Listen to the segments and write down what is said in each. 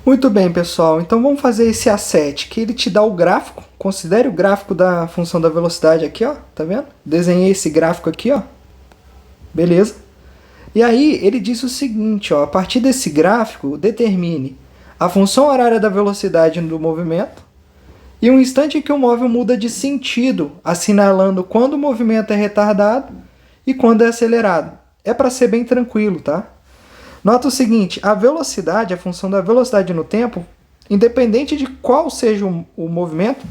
Muito bem, pessoal. Então vamos fazer esse A7, que ele te dá o gráfico. Considere o gráfico da função da velocidade aqui, ó. Tá vendo? Desenhei esse gráfico aqui, ó. Beleza? E aí ele diz o seguinte, ó. A partir desse gráfico, determine a função horária da velocidade do movimento e um instante em que o móvel muda de sentido, assinalando quando o movimento é retardado e quando é acelerado. É para ser bem tranquilo, tá? Nota o seguinte, a velocidade, a função da velocidade no tempo, independente de qual seja o movimento,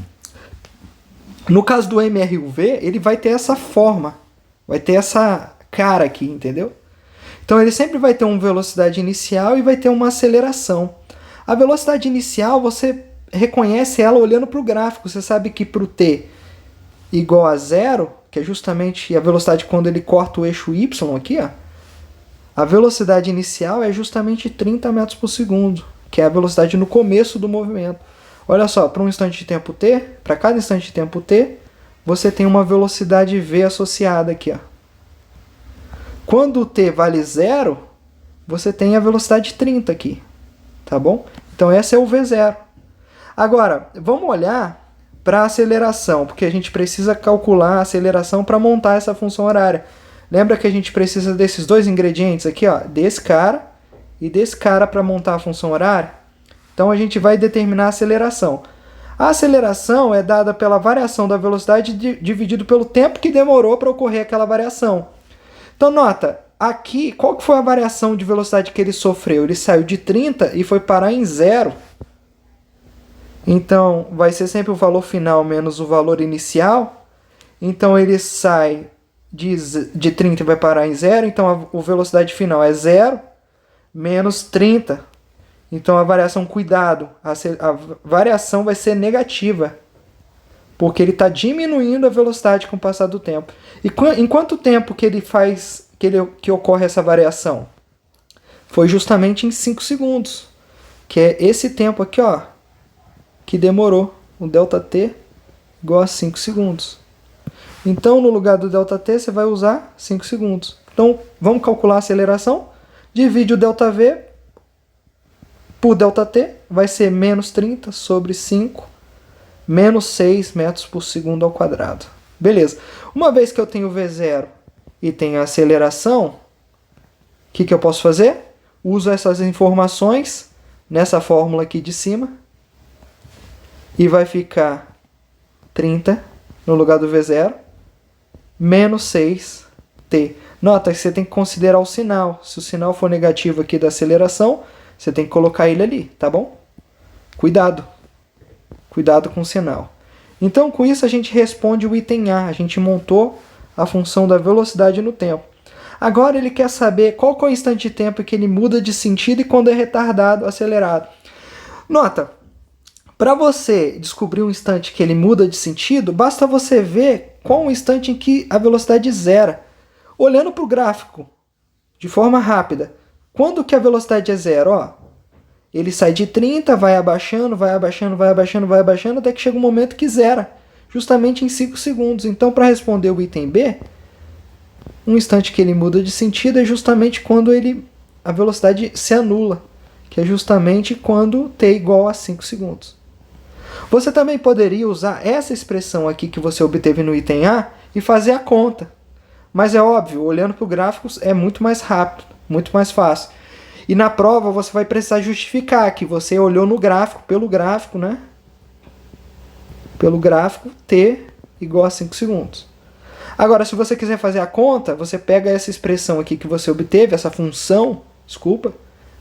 no caso do MRUV, ele vai ter essa forma, vai ter essa cara aqui, entendeu? Então ele sempre vai ter uma velocidade inicial e vai ter uma aceleração. A velocidade inicial, você reconhece ela olhando para o gráfico, você sabe que para o t igual a zero, que é justamente a velocidade quando ele corta o eixo y aqui, ó, a velocidade inicial é justamente 30 metros por segundo, que é a velocidade no começo do movimento. Olha só, para um instante de tempo t, para cada instante de tempo t, você tem uma velocidade v associada aqui. Ó. Quando o t vale zero, você tem a velocidade 30 aqui, tá bom? Então esse é o v0. Agora, vamos olhar para a aceleração, porque a gente precisa calcular a aceleração para montar essa função horária. Lembra que a gente precisa desses dois ingredientes aqui, ó, desse cara e desse cara para montar a função horária? Então a gente vai determinar a aceleração. A aceleração é dada pela variação da velocidade dividido pelo tempo que demorou para ocorrer aquela variação. Então nota, aqui, qual que foi a variação de velocidade que ele sofreu? Ele saiu de 30 e foi parar em zero. Então vai ser sempre o valor final menos o valor inicial. Então ele sai de 30 e vai parar em zero, então a velocidade final é 0 menos 30. Então a variação, cuidado, a variação vai ser negativa, porque ele está diminuindo a velocidade com o passar do tempo. E em quanto tempo que ele faz, que ocorre essa variação? Foi justamente em 5 segundos, que é esse tempo aqui, ó, que demorou, o ΔT igual a 5 segundos. Então, no lugar do ΔT, você vai usar 5 segundos. Então, vamos calcular a aceleração. Divide o ΔV por ΔT, vai ser menos 30 sobre 5, menos 6 metros por segundo ao quadrado. Beleza. Uma vez que eu tenho V0 e tenho a aceleração, o que eu posso fazer? Uso essas informações nessa fórmula aqui de cima e vai ficar 30 no lugar do V0, menos 6t. Nota que você tem que considerar o sinal. Se o sinal for negativo aqui da aceleração, você tem que colocar ele ali, tá bom? Cuidado. Cuidado com o sinal. Então, com isso, a gente responde o item A. A gente montou a função da velocidade no tempo. Agora ele quer saber qual que é o instante de tempo que ele muda de sentido e quando é retardado, acelerado. Nota, para você descobrir um instante que ele muda de sentido, basta você ver qual o instante em que a velocidade zera. Olhando para o gráfico, de forma rápida, quando que a velocidade é zero? Ó, ele sai de 30, vai abaixando, vai abaixando, vai abaixando, vai abaixando, até que chega um momento que zera, justamente em 5 segundos. Então, para responder o item B, um instante que ele muda de sentido é justamente quando a velocidade se anula, que é justamente quando t igual a 5 segundos. Você também poderia usar essa expressão aqui que você obteve no item A e fazer a conta. Mas é óbvio, olhando para o gráfico é muito mais rápido, muito mais fácil. E na prova você vai precisar justificar que você olhou no gráfico, pelo gráfico, né? Pelo gráfico, t igual a 5 segundos. Agora, se você quiser fazer a conta, você pega essa expressão aqui que você obteve, essa função, desculpa,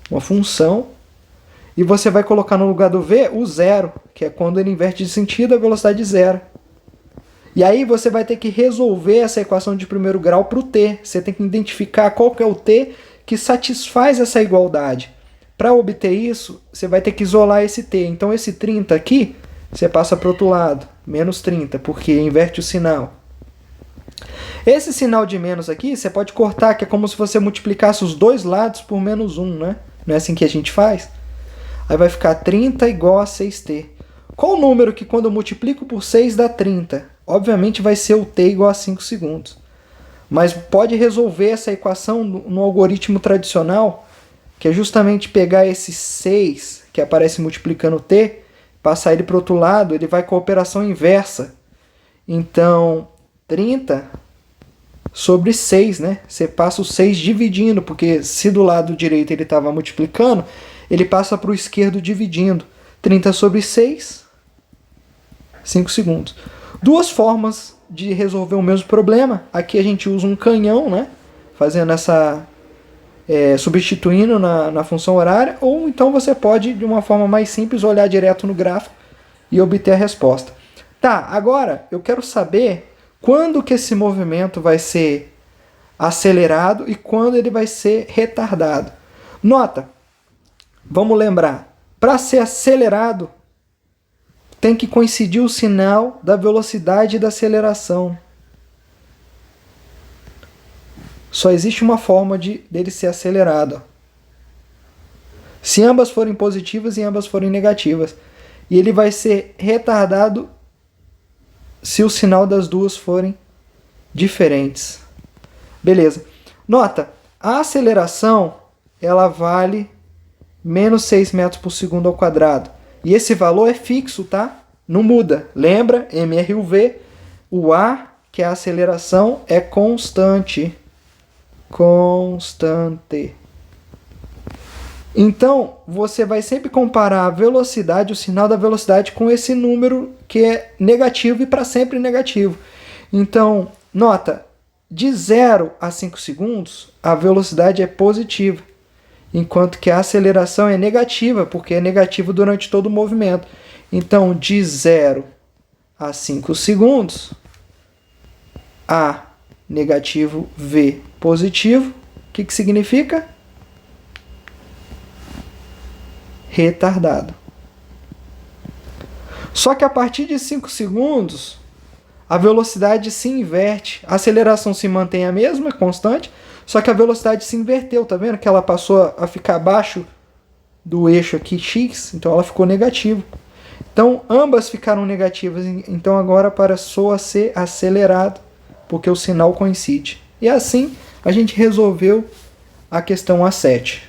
uma função, e você vai colocar no lugar do v o zero, que é quando ele inverte de sentido, a velocidade zero. E aí você vai ter que resolver essa equação de primeiro grau para o t. Você tem que identificar qual que é o t que satisfaz essa igualdade. Para obter isso, você vai ter que isolar esse t. Então esse 30 aqui, você passa para o outro lado, menos 30, porque inverte o sinal. Esse sinal de menos aqui, você pode cortar, que é como se você multiplicasse os dois lados por menos 1, né? Não é assim que a gente faz? Aí vai ficar 30 igual a 6t. Qual o número que quando eu multiplico por 6 dá 30? Obviamente vai ser o t igual a 5 segundos. Mas pode resolver essa equação no algoritmo tradicional que é justamente pegar esse 6, que aparece multiplicando t, passar ele para o outro lado, ele vai com a operação inversa. Então, 30 sobre 6, né? Você passa o 6 dividindo, porque se do lado direito ele estava multiplicando, ele passa para o esquerdo dividindo. 30 sobre 6, 5 segundos. Duas formas de resolver o mesmo problema. Aqui a gente usa um canhão, né? Fazendo essa... substituindo na função horária, ou então você pode, de uma forma mais simples, olhar direto no gráfico e obter a resposta. Tá, agora eu quero saber quando que esse movimento vai ser acelerado e quando ele vai ser retardado. Nota, vamos lembrar, para ser acelerado tem que coincidir o sinal da velocidade e da aceleração. Só existe uma forma dele ser acelerado. Se ambas forem positivas e ambas forem negativas. E ele vai ser retardado se o sinal das duas forem diferentes. Beleza. Nota, a aceleração ela vale menos 6 metros por segundo ao quadrado. E esse valor é fixo, tá? Não muda. Lembra? mRUV. O A, que é a aceleração, é constante. Constante. Então, você vai sempre comparar a velocidade, o sinal da velocidade, com esse número que é negativo e para sempre negativo. Então, nota, de 0 a 5 segundos, a velocidade é positiva, enquanto que a aceleração é negativa, porque é negativo durante todo o movimento. Então, de 0 a 5 segundos, A negativo, V positivo, o que significa? Retardado. Só que a partir de 5 segundos, a velocidade se inverte. A aceleração se mantém a mesma, constante, só que a velocidade se inverteu, tá vendo? Que ela passou a ficar abaixo do eixo aqui x, então ela ficou negativa. Então ambas ficaram negativas, então agora passou a ser acelerado, porque o sinal coincide. E assim a gente resolveu a questão A7.